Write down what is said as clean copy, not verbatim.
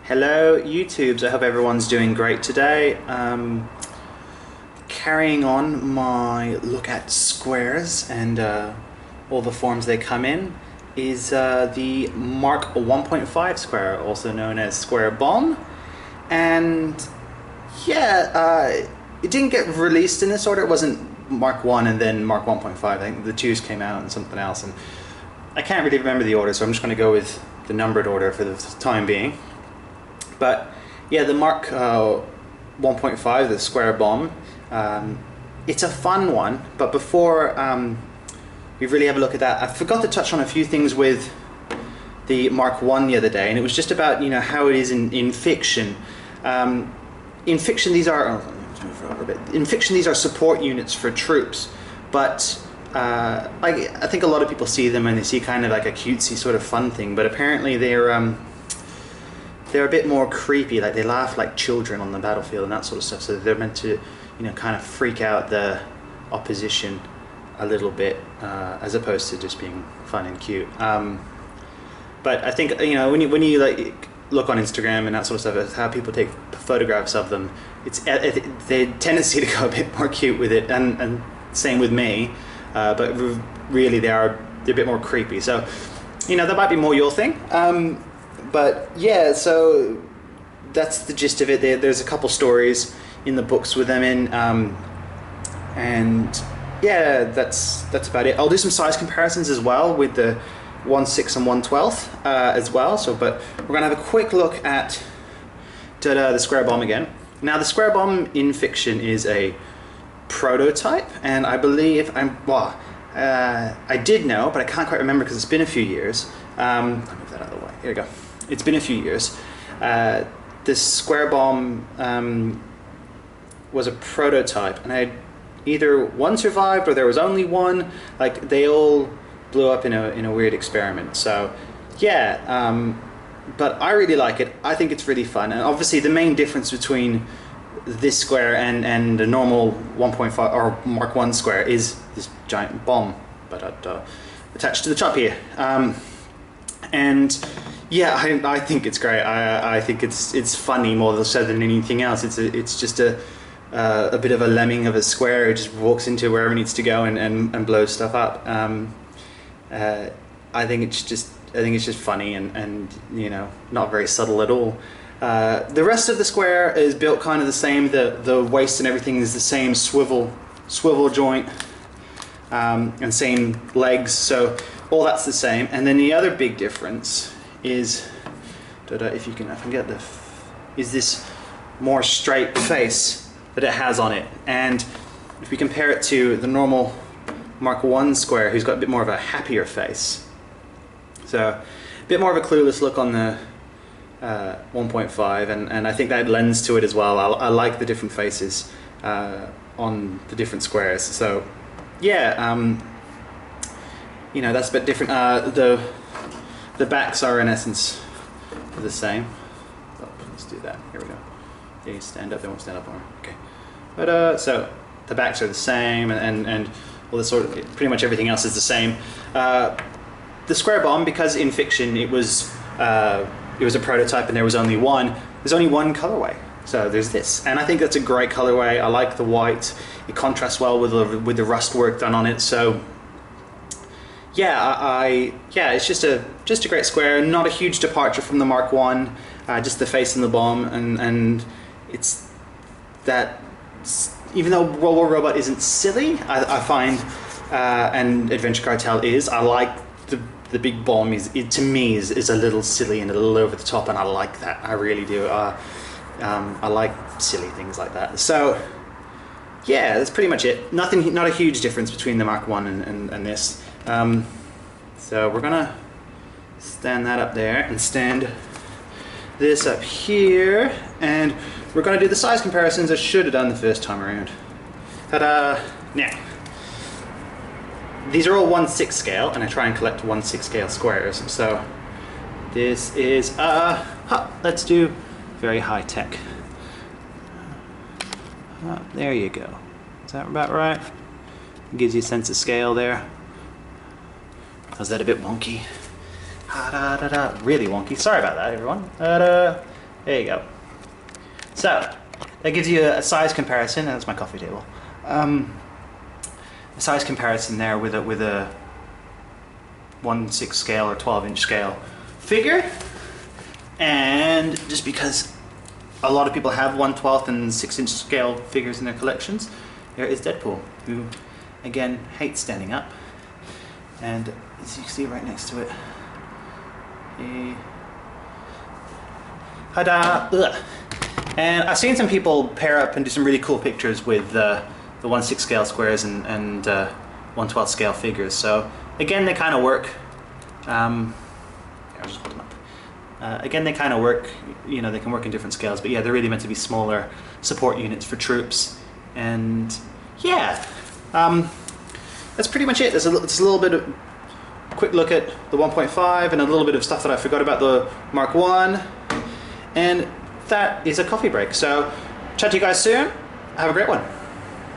Hello YouTubes, I hope everyone's doing great today. Carrying on my look at squares and all the forms they come in is the Mark 1.5 square, also known as Square Bomb. And yeah, it didn't get released in this order. It wasn't Mark 1 and then Mark 1.5. I think the 2s came out and something else, and I can't really remember the order, so I'm just going to go with the numbered order for the time being. But yeah, the Mark 1.5, the Square Bomb, it's a fun one. But before we really have a look at that, I forgot to touch on a few things with the Mark 1 the other day, and it was just about how it is in fiction. In fiction, these are support units for troops, but I think a lot of people see them and they see kind of like a cutesy sort of fun thing, but apparently they're a bit more creepy. Like, they laugh like children on the battlefield and that sort of stuff, so they're meant to kind of freak out the opposition a little bit, as opposed to just being fun and cute. But I think when you like look on Instagram and that sort of stuff, how people take photographs of them, it's the tendency to go a bit more cute with it, and same with me, but really they're a bit more creepy. So that might be more your thing. But yeah, so that's the gist of it. There's a couple stories in the books with them in, and yeah, that's about it. I'll do some size comparisons as well with the 1/6 and 1/12 as well. So, but we're gonna have a quick look at the Square Bomb again. Now, the Square Bomb in fiction is a prototype, and I believe I did know, but I can't quite remember because it's been a few years. I'll move that out of the way. Here we go. It's been a few years. This Square Bomb was a prototype, and either one survived or there was only one. Like, they all blew up in a weird experiment. So yeah, but I really like it. I think it's really fun, and obviously the main difference between this square and the normal 1.5 or Mark 1 square is this giant bomb, but attached to the top here. And yeah, I think it's great. I think it's funny more so than anything else. It's just a bit of a lemming of a square who just walks into wherever it needs to go and blows stuff up. I think it's just funny and not very subtle at all. The rest of the square is built kind of the same. The waist and everything is the same swivel joint, and same legs. So all that's the same. And then the other big difference is, if I can get is this more straight face that it has on it. And if we compare it to the normal Mark 1 square, who's got a bit more of a happier face. So a bit more of a clueless look on the 1.5, and I think that lends to it as well. I like the different faces on the different squares. So yeah, that's a bit different. The backs are in essence the same. Oh, let's do that. Here we go. They stand up. They won't stand up more. Okay. But so the backs are the same, and all this sort of pretty much everything else is the same. The Square Bomb, because in fiction it was a prototype and there was only one. There's only one colorway. So there's this, and I think that's a great colorway. I like the white. It contrasts well with the rust work done on it. So yeah, it's just a great square. Not a huge departure from the Mark 1. Just the face and the bomb, and it's that. Even though World War Robot isn't silly, I find, and Adventure Cartel is, I like the big bomb. To me is a little silly and a little over the top, and I like that. I really do. I like silly things like that. So yeah, that's pretty much it. Not a huge difference between the Mark 1 and this. So we're gonna stand that up there and stand this up here, and we're going to do the size comparisons I should have done the first time around. Ta-da! Now, these are all 1/6 scale, and I try and collect 1/6 scale squares. So this is let's do very high tech. There you go. Is that about right? Gives you a sense of scale there. Was that a bit wonky? Really wonky. Sorry about that, everyone. There you go. So that gives you a size comparison. That's my coffee table. A size comparison there with a 1/6 scale or 12-inch scale figure. And just because a lot of people have 1/12 and 6-inch scale figures in their collections, there is Deadpool, who again hates standing up. And as you can see right next to it, ta-da! And I've seen some people pair up and do some really cool pictures with the 1/6 scale squares and 1/12 scale figures. So again, they kind of work. I'll just hold them up. Again, they kind of work. You know, they can work in different scales, but yeah, they're really meant to be smaller support units for troops. And yeah, that's pretty much it. There's a little bit of quick look at the 1.5 and a little bit of stuff that I forgot about the Mark 1. And that is a coffee break. So chat to you guys soon. Have a great one.